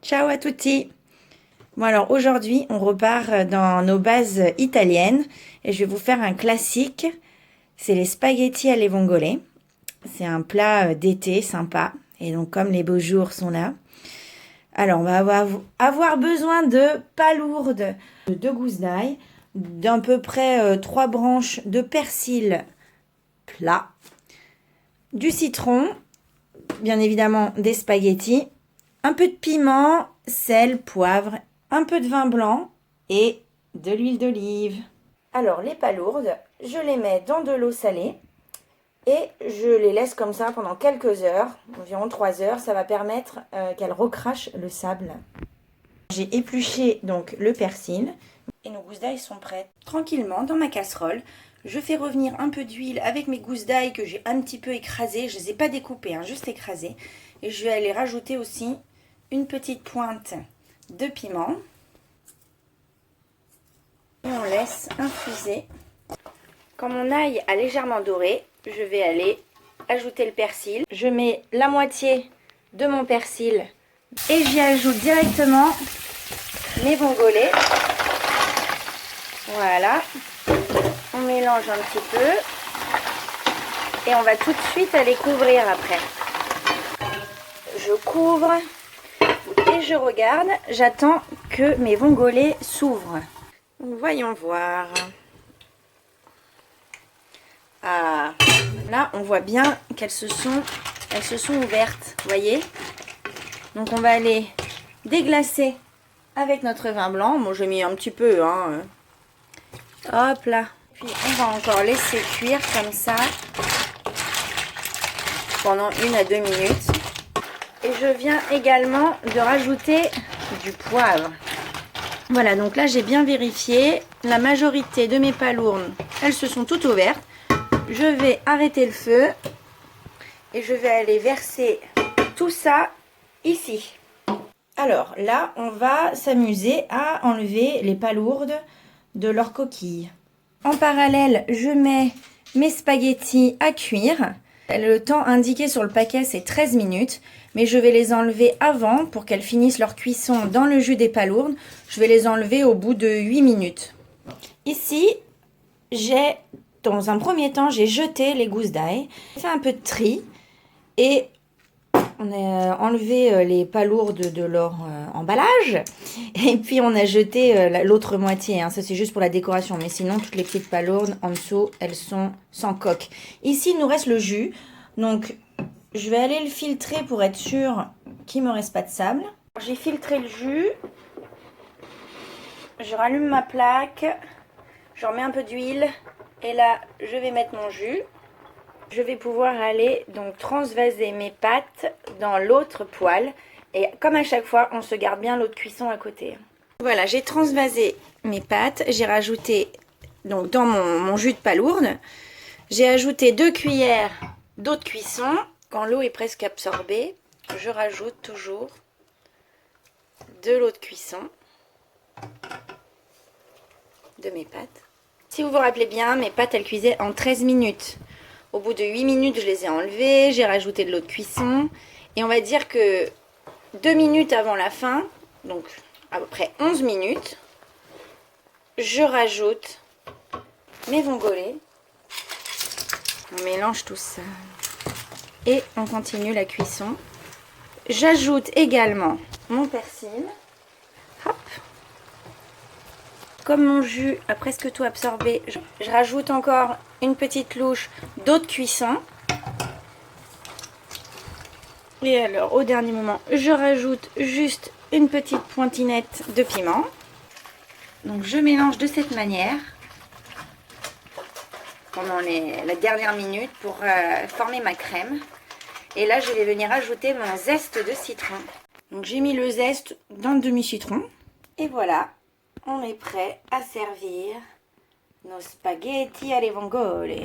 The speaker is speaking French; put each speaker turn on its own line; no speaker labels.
Ciao à tutti! Bon alors aujourd'hui on repart dans nos bases italiennes et je vais vous faire un classique, c'est les spaghettis alle vongole. C'est un plat d'été sympa et donc comme les beaux jours sont là. Alors on va avoir besoin de palourdes, de 2 gousses d'ail, d'à peu près 3 branches de persil plat, du citron, bien évidemment des spaghettis, un peu de piment, sel, poivre, un peu de vin blanc et de l'huile d'olive. Alors les palourdes, je les mets dans de l'eau salée et je les laisse comme ça pendant quelques heures, environ 3 heures. Ça va permettre qu'elles recrachent le sable. J'ai épluché donc le persil et nos gousses d'ail sont prêtes. Tranquillement dans ma casserole, je fais revenir un peu d'huile avec mes gousses d'ail que j'ai un petit peu écrasées. Je ne les ai pas découpées, hein, juste écrasées. Et je vais aller rajouter aussi une petite pointe de piment. Et on laisse infuser. Quand mon ail a légèrement doré, je vais aller ajouter le persil. Je mets la moitié de mon persil et j'y ajoute directement mes vongole. Voilà. On mélange un petit peu. Et on va tout de suite aller couvrir après. Je couvre et je regarde. J'attends que mes vongole s'ouvrent. Voyons voir. Ah, là on voit bien qu'elles se sont ouvertes, vous voyez. Donc on va aller déglacer avec notre vin blanc. Moi j'ai mis un petit peu, hein. Hop là. Puis on va encore laisser cuire comme ça pendant 1 à 2 minutes. Et je viens également de rajouter du poivre. Voilà, donc là j'ai bien vérifié. La majorité de mes palourdes, elles se sont toutes ouvertes. Je vais arrêter le feu et je vais aller verser tout ça ici. Alors là, on va s'amuser à enlever les palourdes de leur coquille. En parallèle, je mets mes spaghettis à cuire. Le temps indiqué sur le paquet, c'est 13 minutes. Mais je vais les enlever avant pour qu'elles finissent leur cuisson dans le jus des palourdes. Je vais les enlever au bout de 8 minutes. Ici, dans un premier temps, j'ai jeté les gousses d'ail. J'ai fait un peu de tri et on a enlevé les palourdes de leur emballage. Et puis on a jeté l'autre moitié. Hein. Ça c'est juste pour la décoration. Mais sinon, toutes les petites palourdes en dessous, elles sont sans coque. Ici, il nous reste le jus. Donc, je vais aller le filtrer pour être sûr qu'il ne me reste pas de sable. J'ai filtré le jus. Je rallume ma plaque. Je remets un peu d'huile. Et là, je vais mettre mon jus. Je vais pouvoir aller donc transvaser mes pâtes dans l'autre poêle. Et comme à chaque fois, on se garde bien l'eau de cuisson à côté. Voilà, j'ai transvasé mes pâtes. J'ai rajouté donc dans mon jus de palourde. J'ai ajouté 2 cuillères d'eau de cuisson. Quand l'eau est presque absorbée, je rajoute toujours de l'eau de cuisson de mes pâtes. Si vous vous rappelez bien, mes pâtes, elles cuisaient en 13 minutes. Au bout de 8 minutes, je les ai enlevées, j'ai rajouté de l'eau de cuisson. Et on va dire que 2 minutes avant la fin, donc à peu près 11 minutes, je rajoute mes vongole. On mélange tout ça. Et on continue la cuisson. J'ajoute également mon persil. Hop. Comme mon jus a presque tout absorbé, je rajoute encore une petite louche d'eau de cuisson. Et alors, au dernier moment, je rajoute juste une petite pointinette de piment. Donc, je mélange de cette manière pendant la dernière minute pour former ma crème. Et là, je vais venir ajouter mon zeste de citron. Donc, j'ai mis le zeste dans le demi-citron. Et voilà. On est prêt à servir nos spaghettis alle vongole.